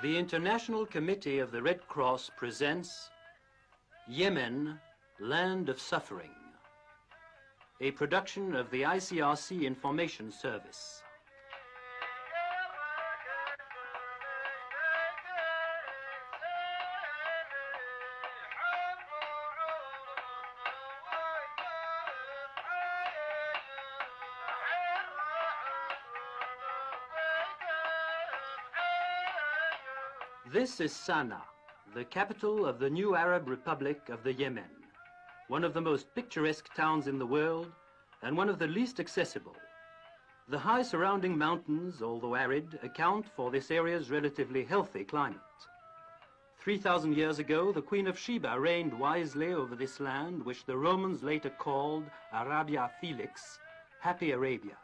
The International Committee of the Red Cross presents Yemen, Land of Suffering, a production of the ICRC Information Service. This is Sana'a, the capital of the new Arab Republic of the Yemen, one of the most picturesque towns in the world and one of the least accessible. The high surrounding mountains, although arid, account for this area's relatively healthy climate. 3,000 years ago, the Queen of Sheba reigned wisely over this land, which the Romans later called Arabia Felix, Happy Arabia.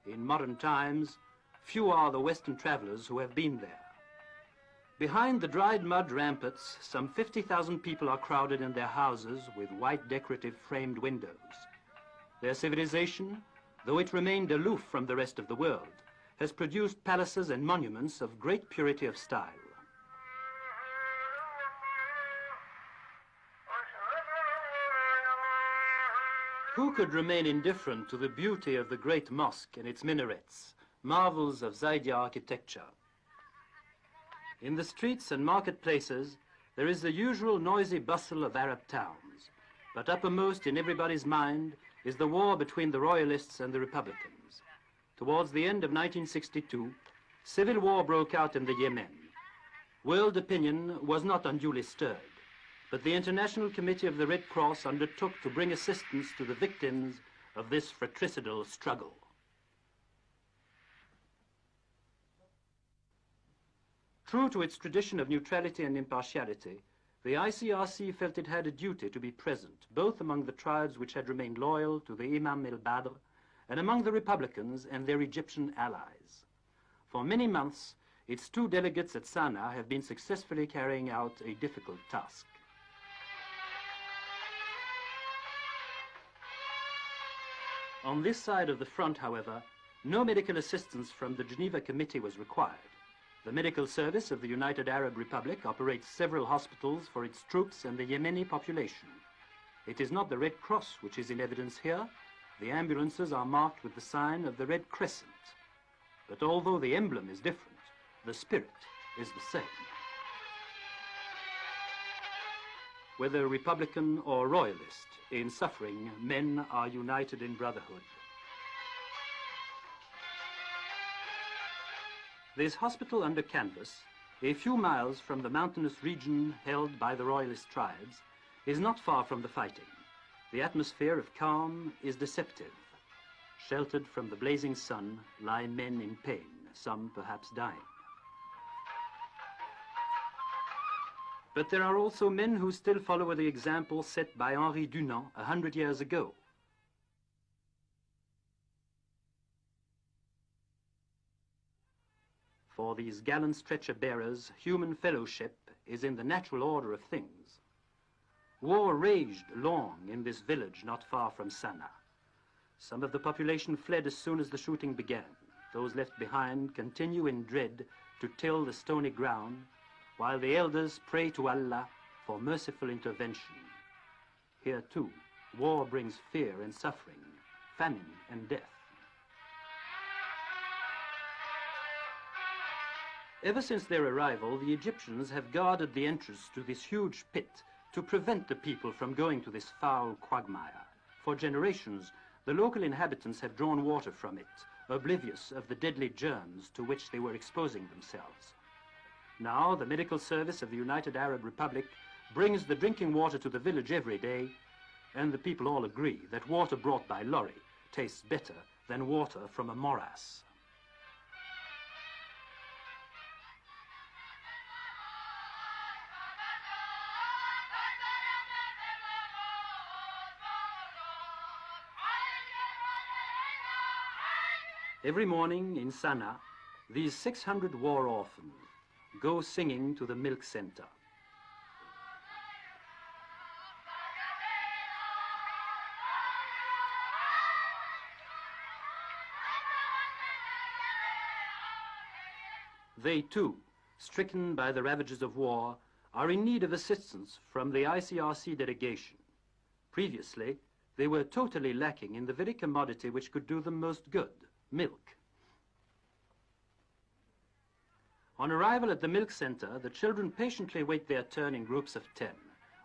In modern times, few are the Western travelers who have been there. Behind the dried mud ramparts, some 50,000 people are crowded in their houses with white decorative framed windows. Their civilization, though it remained aloof from the rest of the world, has produced palaces and monuments of great purity of style. Who could remain indifferent to the beauty of the great mosque and its minarets, marvels of Zaydi architecture? In the streets and marketplaces, there is the usual noisy bustle of Arab towns, but uppermost in everybody's mind is the war between the royalists and the republicans. Towards the end of 1962, civil war broke out in the Yemen. World opinion was not unduly stirred, but the International Committee of the Red Cross undertook to bring assistance to the victims of this fratricidal struggle. True to its tradition of neutrality and impartiality, the ICRC felt it had a duty to be present, both among the tribes which had remained loyal to the Imam el-Badr and among the Republicans and their Egyptian allies. For many months, its two delegates at Sana'a have been successfully carrying out a difficult task. On this side of the front, however, no medical assistance from the Geneva Committee was required. The medical service of the United Arab Republic operates several hospitals for its troops and the Yemeni population. It is not the Red Cross which is in evidence here. The ambulances are marked with the sign of the Red Crescent. But although the emblem is different, the spirit is the same. Whether Republican or Royalist, in suffering, men are united in brotherhood. This hospital under canvas, a few miles from the mountainous region held by the Royalist tribes, is not far from the fighting. The atmosphere of calm is deceptive. Sheltered from the blazing sun lie men in pain, some perhaps dying. But there are also men who still follow the example set by Henri Dunant 100 years ago. For these gallant stretcher-bearers, human fellowship is in the natural order of things. War raged long in this village not far from Sana'a. Some of the population fled as soon as the shooting began. Those left behind continue in dread to till the stony ground, while the elders pray to Allah for merciful intervention. Here too, war brings fear and suffering, famine and death. Ever since their arrival, the Egyptians have guarded the entrance to this huge pit to prevent the people from going to this foul quagmire. For generations, the local inhabitants have drawn water from it, oblivious of the deadly germs to which they were exposing themselves. Now, the medical service of the United Arab Republic brings the drinking water to the village every day, and the people all agree that water brought by lorry tastes better than water from a morass. Every morning in Sana'a, these 600 war orphans go singing to the milk center. They too stricken by the ravages of war, are in need of assistance from the ICRC delegation. Previously, they were totally lacking in the very commodity which could do them most good, milk. On arrival at the milk center, the children patiently wait their turn in groups of 10.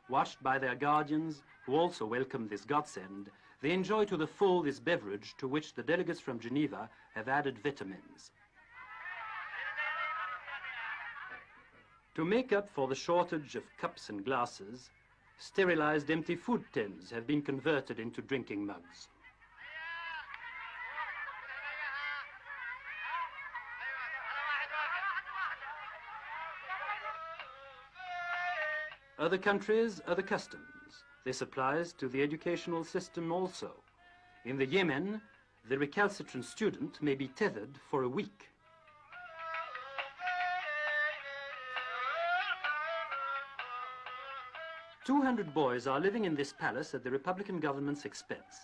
Watched by their guardians, who also welcome this godsend, they enjoy to the full this beverage to which the delegates from Geneva have added vitamins. To make up for the shortage of cups and glasses, sterilized empty food tins have been converted into drinking mugs. Other countries, other customs. This applies to the educational system also. In the Yemen, the recalcitrant student may be tethered for a week. "200 boys are living in this palace at the Republican government's expense.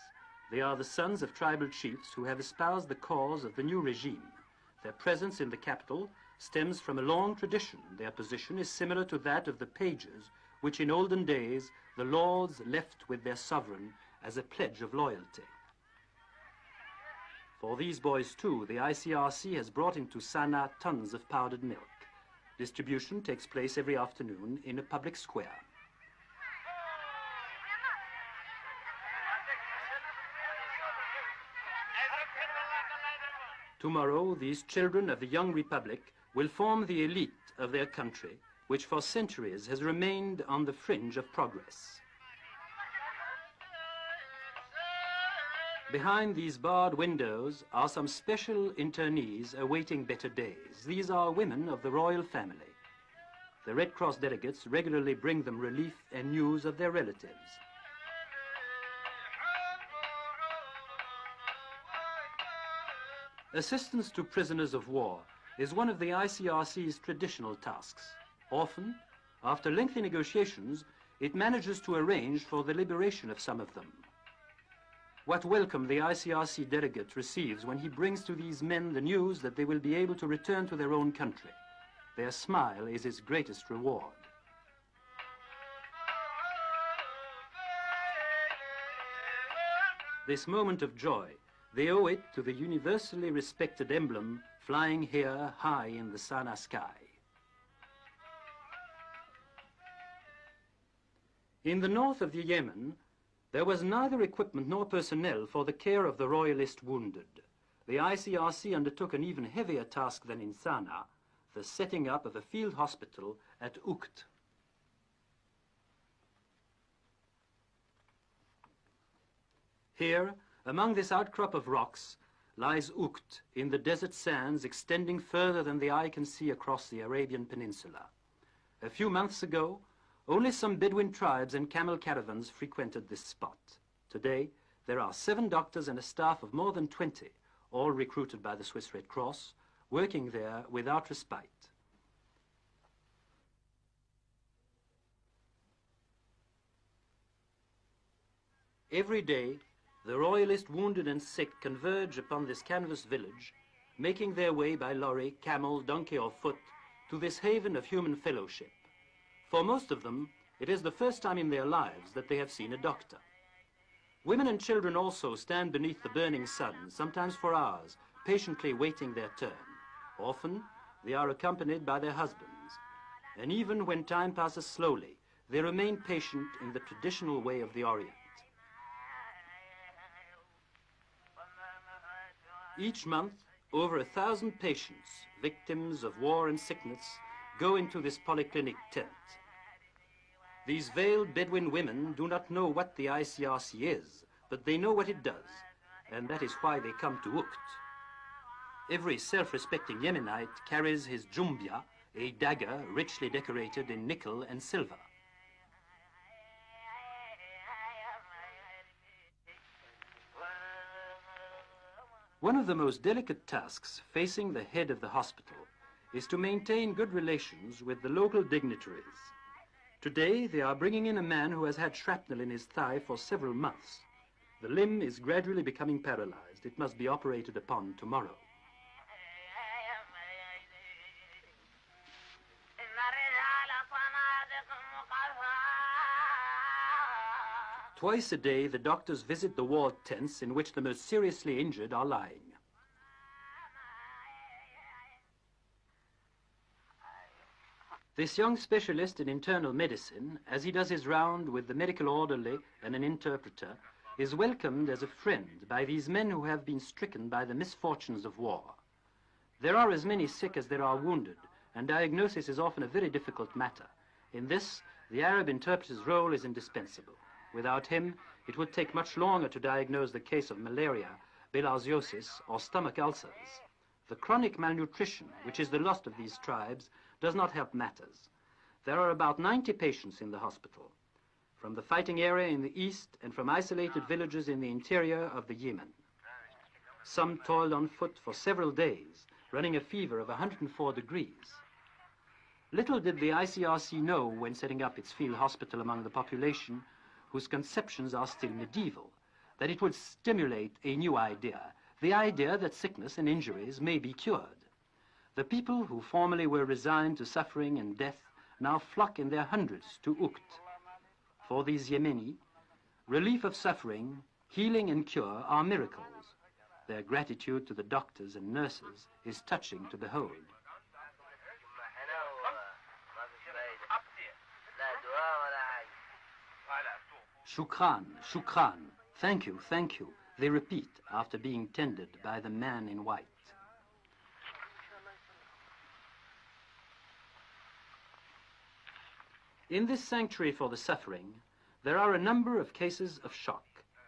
They are the sons of tribal chiefs who have espoused the cause of the new regime. Their presence in the capital stems from a long tradition. Their position is similar to that of the pages, which in olden days the lords left with their sovereign as a pledge of loyalty." For these boys too, the ICRC has brought into Sana'a tons of powdered milk. Distribution takes place every afternoon in a public square. Tomorrow, these children of the young republic will form the elite of their country, which for centuries has remained on the fringe of progress. Behind these barred windows are some special internees awaiting better days. These are women of the royal family. The Red Cross delegates regularly bring them relief and news of their relatives. Assistance to prisoners of war is one of the ICRC's traditional tasks. Often, after lengthy negotiations, it manages to arrange for the liberation of some of them. What welcome the ICRC delegate receives when he brings to these men the news that they will be able to return to their own country. Their smile is his greatest reward. This moment of joy, they owe it to the universally respected emblem flying here high in the Sana'a sky. In the north of the Yemen, there was neither equipment nor personnel for the care of the royalist wounded. The ICRC undertook an even heavier task than in Sana'a, the setting up of a field hospital at Ukt. Here, among this outcrop of rocks, lies Ukt in the desert sands extending further than the eye can see across the Arabian Peninsula. A few months ago, only some Bedouin tribes and camel caravans frequented this spot. Today, there are 7 doctors and a staff of more than 20, all recruited by the Swiss Red Cross, working there without respite. Every day, the royalist wounded and sick converge upon this canvas village, making their way by lorry, camel, donkey or foot to this haven of human fellowship. For most of them, it is the first time in their lives that they have seen a doctor. Women and children also stand beneath the burning sun, sometimes for hours, patiently waiting their turn. Often, they are accompanied by their husbands. And even when time passes slowly, they remain patient in the traditional way of the Orient. Each month, over 1,000 patients, victims of war and sickness, go into this polyclinic tent. These veiled Bedouin women do not know what the ICRC is, but they know what it does, and that is why they come to Ukt. Every self-respecting Yemenite carries his jumbia, a dagger richly decorated in nickel and silver. One of the most delicate tasks facing the head of the hospital is to maintain good relations with the local dignitaries. Today, they are bringing in a man who has had shrapnel in his thigh for several months. The limb is gradually becoming paralyzed. It must be operated upon tomorrow. Twice a day, the doctors visit the ward tents in which the most seriously injured are lying. This young specialist in internal medicine, as he does his round with the medical orderly and an interpreter, is welcomed as a friend by these men who have been stricken by the misfortunes of war. There are as many sick as there are wounded, and diagnosis is often a very difficult matter. In this, the Arab interpreter's role is indispensable. Without him, it would take much longer to diagnose the case of malaria, bilharziosis, or stomach ulcers. The chronic malnutrition, which is the loss of these tribes, does not help matters. There are about 90 patients in the hospital, from the fighting area in the east and from isolated villages in the interior of the Yemen. Some toiled on foot for several days, running a fever of 104 degrees. Little did the ICRC know when setting up its field hospital among the population, whose conceptions are still medieval, that it would stimulate a new idea, the idea that sickness and injuries may be cured. The people who formerly were resigned to suffering and death now flock in their hundreds to Ukt. For these Yemeni, relief of suffering, healing and cure are miracles. Their gratitude to the doctors and nurses is touching to behold. Shukran, shukran, thank you, they repeat after being tended by the man in white. In this sanctuary for the suffering, there are a number of cases of shock.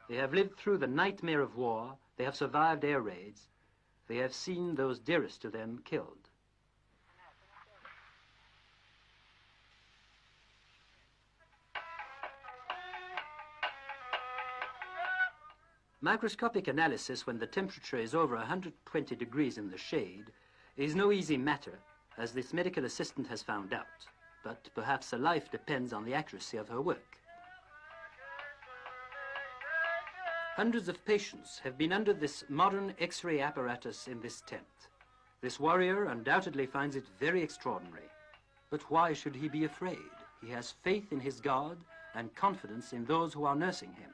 They have lived through the nightmare of war, they have survived air raids, they have seen those dearest to them killed. Microscopic analysis when the temperature is over 120 degrees in the shade is no easy matter, as this medical assistant has found out. But perhaps her life depends on the accuracy of her work. Hundreds of patients have been under this modern X-ray apparatus in this tent. This warrior undoubtedly finds it very extraordinary. But why should he be afraid? He has faith in his God and confidence in those who are nursing him.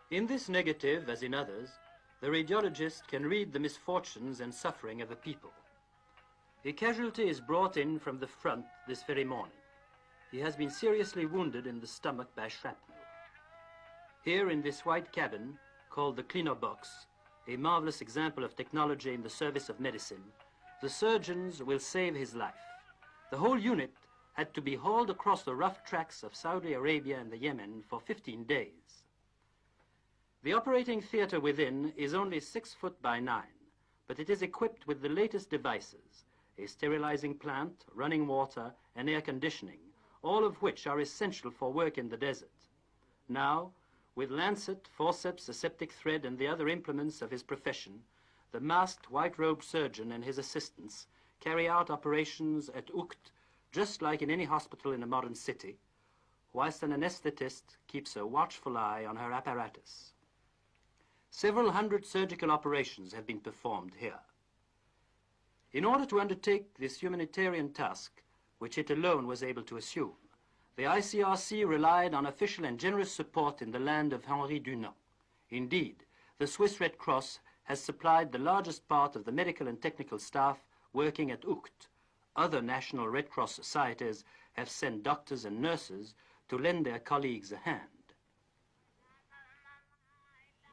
In this negative, as in others, the radiologist can read the misfortunes and suffering of the people. A casualty is brought in from the front this very morning. He has been seriously wounded in the stomach by shrapnel. Here in this white cabin, called the cleaner box, a marvelous example of technology in the service of medicine, the surgeons will save his life. The whole unit had to be hauled across the rough tracks of Saudi Arabia and the Yemen for 15 days. The operating theater within is only 6 foot by 9, but it is equipped with the latest devices, a sterilizing plant, running water, and air conditioning, all of which are essential for work in the desert. Now, with lancet, forceps, aseptic thread, and the other implements of his profession, the masked white-robed surgeon and his assistants carry out operations at Ukt, just like in any hospital in a modern city, whilst an anesthetist keeps a watchful eye on her apparatus. Several hundred surgical operations have been performed here. In order to undertake this humanitarian task, which it alone was able to assume, the ICRC relied on official and generous support in the land of Henri Dunant. Indeed, the Swiss Red Cross has supplied the largest part of the medical and technical staff working at Ukt. Other national Red Cross societies have sent doctors and nurses to lend their colleagues a hand.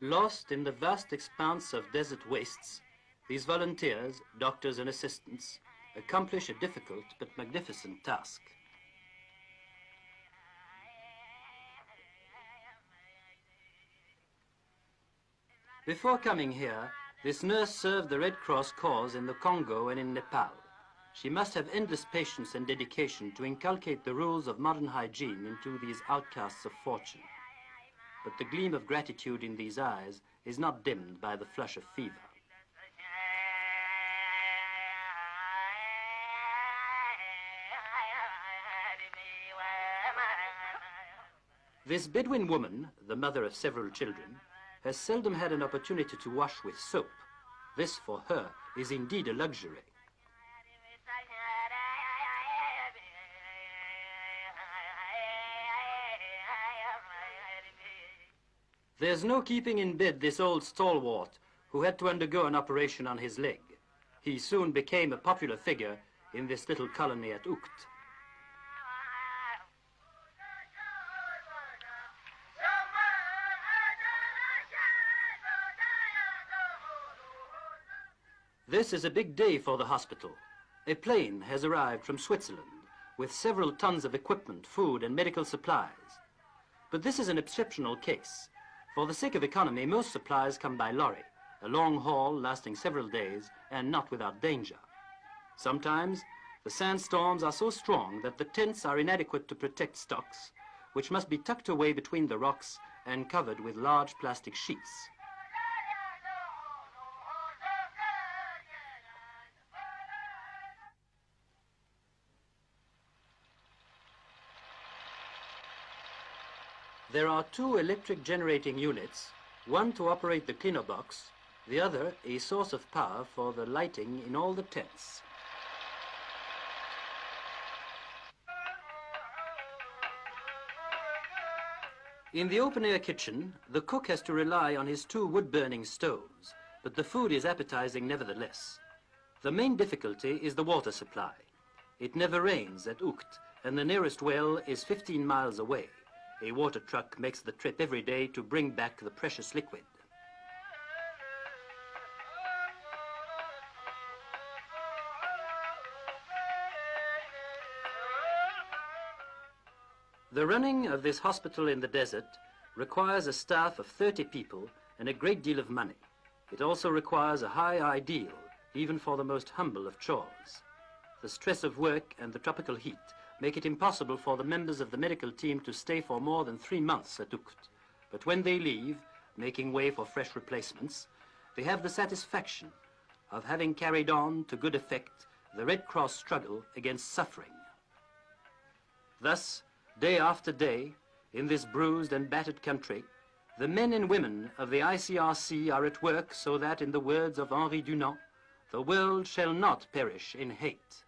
Lost in the vast expanse of desert wastes, these volunteers, doctors and assistants, accomplish a difficult but magnificent task. Before coming here, this nurse served the Red Cross cause in the Congo and in Nepal. She must have endless patience and dedication to inculcate the rules of modern hygiene into these outcasts of fortune. But the gleam of gratitude in these eyes is not dimmed by the flush of fever. This Bedouin woman, the mother of several children, has seldom had an opportunity to wash with soap. This, for her, is indeed a luxury. There's no keeping in bed this old stalwart who had to undergo an operation on his leg. He soon became a popular figure in this little colony at Ukt. This is a big day for the hospital. A plane has arrived from Switzerland with several tons of equipment, food and medical supplies. But this is an exceptional case. For the sake of economy, most supplies come by lorry, a long haul lasting several days and not without danger. Sometimes the sandstorms are so strong that the tents are inadequate to protect stocks, which must be tucked away between the rocks and covered with large plastic sheets. There are two electric generating units, one to operate the cleaner box, the other a source of power for the lighting in all the tents. In the open-air kitchen, the cook has to rely on his two wood-burning stoves, but the food is appetizing nevertheless. The main difficulty is the water supply. It never rains at Ukt, and the nearest well is 15 miles away. A water truck makes the trip every day to bring back the precious liquid. The running of this hospital in the desert requires a staff of 30 people and a great deal of money. It also requires a high ideal, even for the most humble of chores. The stress of work and the tropical heat make it impossible for the members of the medical team to stay for more than 3 months at Ukt. But when they leave, making way for fresh replacements, they have the satisfaction of having carried on to good effect the Red Cross struggle against suffering. Thus, day after day, in this bruised and battered country, the men and women of the ICRC are at work so that, in the words of Henri Dunant, the world shall not perish in hate.